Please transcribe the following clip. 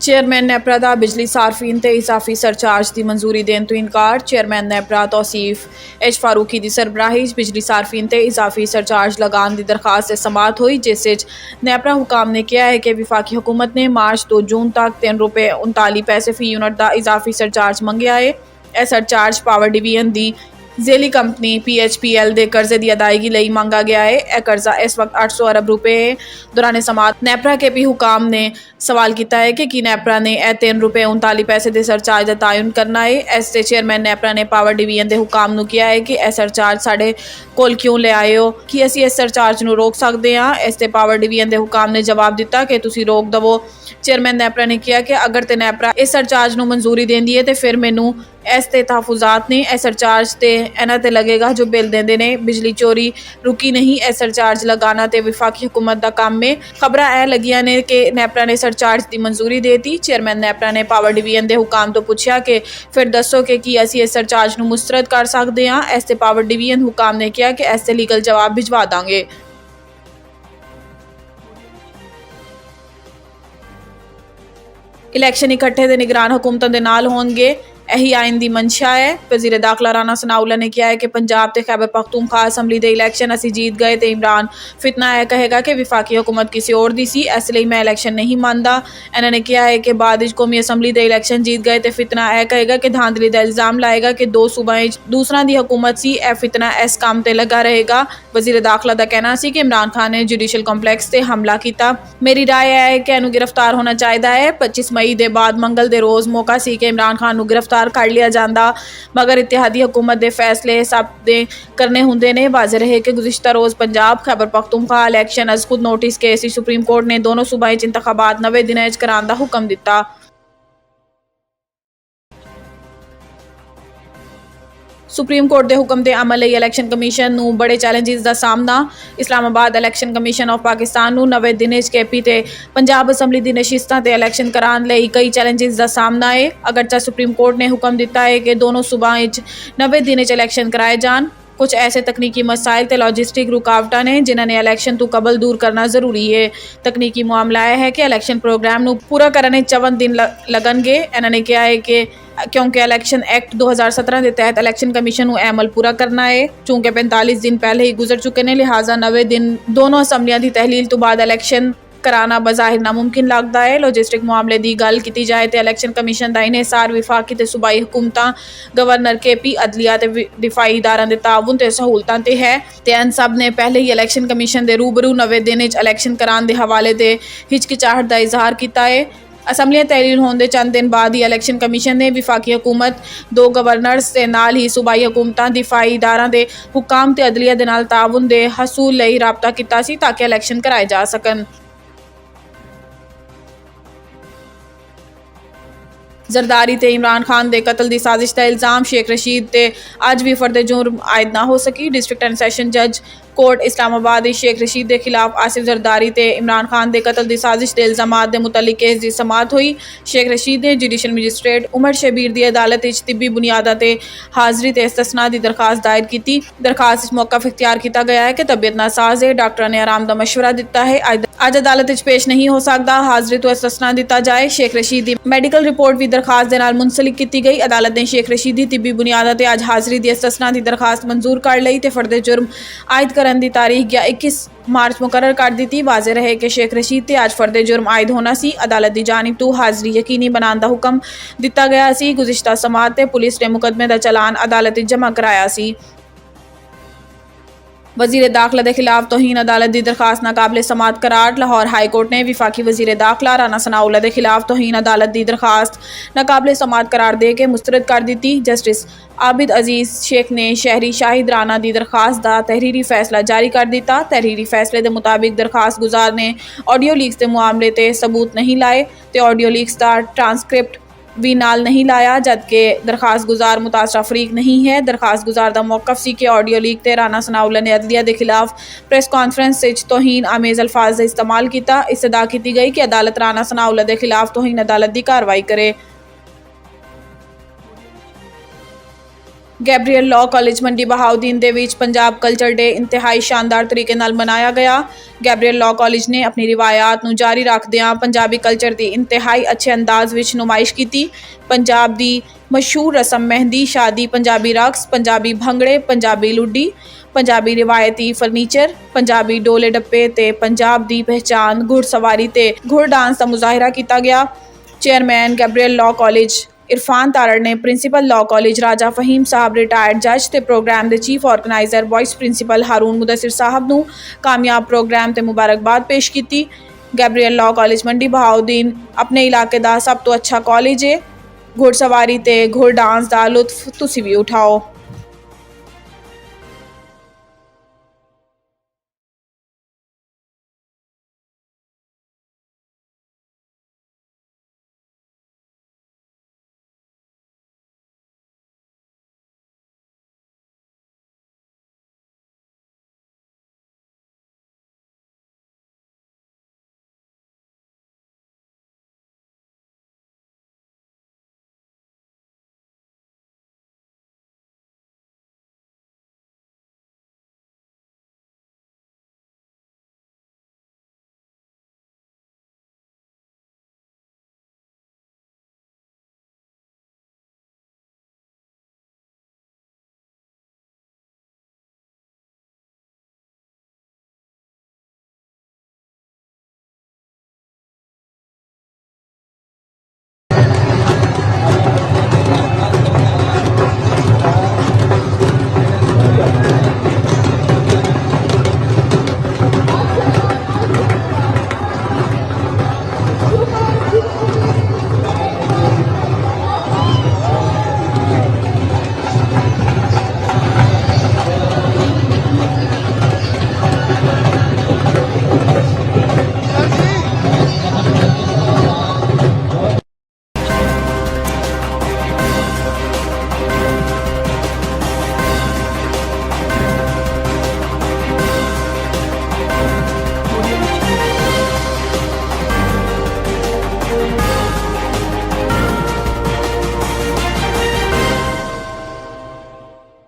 Chairman NEPRA का बिजली सार्फिन ते इजाफी सरचार्ज की मंजूरी देने तो इनकार। चेयरमैन नेपरा तौसीफ एच फारूकी की सरबराही बिजली सार्फिन ते इजाफी सरचार्ज लगाने की दरखास्त से समात हुई, जिस नेपरा हुकाम ने किया है कि विफाकी हुकूमत ने मार्च तो जून तक ₹3.39 फी यूनिट का इजाफी सरचार्ज मंगया है। यह सरचार्ज पावर डिवीजन की झेली कंपनी PHPL के कर्जे की अदायगी लिए मंगा गया है। यह कर्जा इस वक्त 800 अरब रुपए है। दौरान समात नेपरा के भी हुकाम ने सवाल किया है कि नेपरा ने यह ₹3.39 के सरचार्ज का तयन करना है। इससे चेयरमैन नेपरा ने पावर डिवीजन के हुकाम को किया है कि यह सरचार्ज साढ़े कोल क्यों ले आए हो, कि असी इस सरचार्ज को रोक सकते हैं। इससे पावर डिवीजन के हुकाम ने जवाब दिता कि तुसी रोक दवो। चेयरमैन नेपरा ने कहा कि अगर तो नेपरा इस सरचार्ज को मंजूरी देंदी है तो फिर मैनू इस ते तहफुजात ने इस सरचार्ज ते इन्हां ते लगेगा जो बिल देंदे ने। बिजली चोरी रुकी नहीं, इस सरचार्ज लगाना तो विफाकी हुकूमत का काम है। खबरां यह लगियां ने कि नेपरा ने सरचार्ज की मंजूरी दे दी। चेयरमैन नेपरा ने पावर डिवीजन के हुकाम तो पूछा कि फिर दसो कि असी इस सरचार्ज को मुस्तरद कर सकते हैं। इस ते पावर डिवीजन हुकाम ने कहा कि इससे लीगल जवाब भिजवा देंगे। इलैक्शन इकट्ठे के निगरान हुकूमतों के नाल होंगे, यही आइन की मंशा है। वजीर दाखिला राणा सनाउल्लाह ने कहा है कि पंजाब ते खैबर पख्तूनख्वा असम्बली के इलैक्शन असी जीत गए तो इमरान फितना यह कहेगा कि विफाकी हुकूमत किसी और दी सी, इसलिए मैं इलैक्शन नहीं मानता। इन्होंने कहा है कि बाद कौमी असम्बली के इलैक्शन जीत गए तो फितना यह कहेगा कि धांधली का इल्जाम लाएगा कि दो सूबाएं दूसरा की हुकूमत सी। यह फितना इस काम पर लगा रहेगा। वजीर दाखिला का कहना सी कि इमरान खान ने जुडिशल कंपलैक्स से हमला किया। मेरी राय यह है कि इन्हू गिरफ्तार होना चाहिए है। 25 मई के बाद मंगल के रोज़ मौका सी कि इमरान खान को गिरफ्तार कर लिया जाता, मगर इत्तेहादी हुकूमत के फैसले सब दे करने होंदे ने। वाज़ेह रहे कि गुज़िश्ता रोज़ पंजाब खैबर पख्तूनख्वा इलैक्शन अज खुद नोटिस के सी सुप्रीम कोर्ट ने दोनों सूबाएं इंतखाबात 90 दिनों कराने का हुक्म दिता। सुप्रीम कोर्ट के हुक्म के अमल लिए इलैक्शन कमीशन को बड़े चैलेंजेस का सामना। Islamabad election commission of Pakistan को 90 दिनों KP ते पंजाब असम्बली की नशिस्तां ते इलैक्शन कराने लिए कई चैलेंजेस का सामना है। अगरचा सुप्रीम कोर्ट ने हुक्म दिता है कि दोनों सूबाएं 90 दिनों इलैक्शन कराए जान, कुछ ऐसे तकनीकी मसाइल ते लॉजिस्टिक रुकावटा ने जिन्होंने इलैक्शन तो कबल दूर करना जरूरी है। तकनीकी मामला यह है कि इलैक्शन प्रोग्राम को पूरा करने 54 दिन लगनगे। इन्होंने कहा है कि क्योंकि इलैक्शन एक्ट 2017 के तहत इलैक्शन कमीशन को अमल पूरा करना है। चूंकि 45 दिन पहले ही गुजर चुके हैं, लिहाजा 90 दिन दोनों असम्बलियां की तहलील तो बाद इलैक्शन कराना बज़ाहिर नामुमकिन लगता है। लॉजिस्टिक मामले की गल की जाए तो इलैक्शन कमीशन का इन्हिसार विफाकी ते सूबाई हुकूमतां, गवर्नर KP, अदलिया ते दिफाई इदारां दे ताउन ते सहूलतां ते है। इन सब ने पहले ही इलैक्शन कमीशन के रूबरू 90 दिन इलैक्शन कराने के हवाले से हिचकिचाहट का इजहार किया है। असम्बलियां तहलील होने के चंद दिन बाद ही इलैक्शन कमीशन ने विफाकी हुकूमत, 2 गवर्नर्स के नाल ही सूबाई हुकूमतां, दिफाई इदारां दे हुकाम ते अदलिया दे नाल ताउन दे हसूल लई राबता किया सी ताकि इलैक्शन कराए जा सकन। जरदारी ते इमरान खान के कतल की साजिश का इल्जाम शेख रशीद ते अज भी फर्द जुर्म आयद ना हो सकी। डिस्ट्रिक्ट एंड सैशन जज कोर्ट इस्लामाबाद शेख रशीद के खिलाफ आसिफ जरदारी ते इमरान खान के कतल की साजिश के इल्जामात के मुतल्लिक केस की समात हुई। शेख रशीद ने जुडिशल मजिस्ट्रेट उमर शबीर की अदालत तिब्बी बुनियादा ते हाज़री ते इस्तस्ना की दरखास्त दायर की। दरखास्त मौकफ इख्तियार किया गया है कि तबीयत नासाज है, डॉक्टर ने आराम का मशवरा दिता है, अज अदालत पेश नहीं हो सकता, हाज़री तो इस्तस्ना दिता जाए। शेख रशीद की मैडिकल रिपोर्ट भी दरखास्त के नाल मुंसलिक की गई। अदालत ने शेख रशीद की तिब्बी बुनियादा ते अज हाज़री की इस्तस्ना की दरखास्त मंजूर कर ली तो फर्द जुर्म आयद करने की तारीख या 21 मार्च मुकर्रर कर दी। वाज़ेह रहे कि शेख रशीद ते अज फर्द जुर्म आयद होना सी। अदालत की जानिब तो हाज़री यकीनी बनाने का हुक्म दिता गया सी। गुज़िश्ता समात ते पुलिस ने मुकदमे का चलान अदालत जमा कराया सी। वजीर दाखिला के खिलाफ तौहीन अदालत की दरखास्त नाकाबिल समात करार। लाहौर हाई कोर्ट ने विफाकी वजीर दाखिला राणा सनाउल्लाह के खिलाफ तौहीन अदालत की दरखास्त नाकाबिल समात करार दे के मुस्तरद कर दी। जस्टिस आबिद अजीज शेख ने शहरी शाहिद राणा की दरखास्त का तहरीरी फैसला जारी कर दिता। तहरीरी फैसले के मुताबिक दरखास्त गुजार ने ऑडियो लीक्स के मामले ते सबूत नहीं लाए तो ऑडियो लीक्स का ट्रांसक्रिप्ट भी नाल नहीं लाया, जबकि दरखास्त गुजार मुतासरा फरीक नहीं है। दरखास्त गुजार का मौकफ सी कि ऑडियो लीक ते राणा सनाउल्लाह ने अदलिया के खिलाफ प्रेस कॉन्फ्रेंस तौहीन आमेज अल्फाज का इस्तेमाल किया। इससे अदा की गई कि अदालत राणा सनाउल्लाह के खिलाफ तौहीन अदालत की कार्रवाई करे। ਗੈਬਰੀਅਲ ਲਾਅ ਕਾਲਜ ਮੰਡੀ ਬਹਾਉਦੀਨ ਦੇ ਵਿੱਚ ਪੰਜਾਬ ਕਲਚਰ ਡੇ ਇੰਤਹਾਈ ਸ਼ਾਨਦਾਰ ਤਰੀਕੇ ਨਾਲ ਮਨਾਇਆ ਗਿਆ। ਗੈਬਰੀਅਲ ਲਾਅ ਕਾਲਜ ਨੇ ਆਪਣੀ ਰਿਵਾਇਤ ਨੂੰ ਜਾਰੀ ਰੱਖਦਿਆਂ ਪੰਜਾਬੀ ਕਲਚਰ ਦੀ ਇੰਤਹਾਈ ਅੱਛੇ ਅੰਦਾਜ਼ ਵਿੱਚ ਨੁਮਾਇਸ਼ ਕੀਤੀ। ਪੰਜਾਬ ਦੀ ਮਸ਼ਹੂਰ ਰਸਮ ਮਹਿੰਦੀ, ਸ਼ਾਦੀ, ਪੰਜਾਬੀ ਰਕਸ, ਪੰਜਾਬੀ ਭੰਗੜੇ, ਪੰਜਾਬੀ ਲੁੱਡੀ, ਪੰਜਾਬੀ ਰਿਵਾਇਤੀ ਫਰਨੀਚਰ, ਪੰਜਾਬੀ ਡੋਲੇ ਡੱਪੇ ਤੇ ਪੰਜਾਬ ਦੀ ਪਹਿਚਾਣ ਘੁੜਸਵਾਰੀ ਤੇ ਘੁੜ ਡਾਂਸ ਦਾ ਮੁਜ਼ਾਹਰਾ ਕੀਤਾ ਗਿਆ। Chairman Gabriel law college Irfan Tarar ने प्रिंसीपल लॉ कॉलेज राजा फहीम साहब रिटायर्ड जज ते प्रोग्राम के चीफ ऑर्गेनाइजर वाइस प्रिंसीपल हारून मुदस्सिर साहब नूं कामयाब प्रोग्राम ते मुबारकबाद पेश की। गैबरीअल लॉ कॉलेज मंडी बहाउद्दीन अपने इलाके का सब तो अच्छा कॉलेज है। घुड़सवारी ते घुड़ डांस का लुत्फ तुसीं भी उठाओ।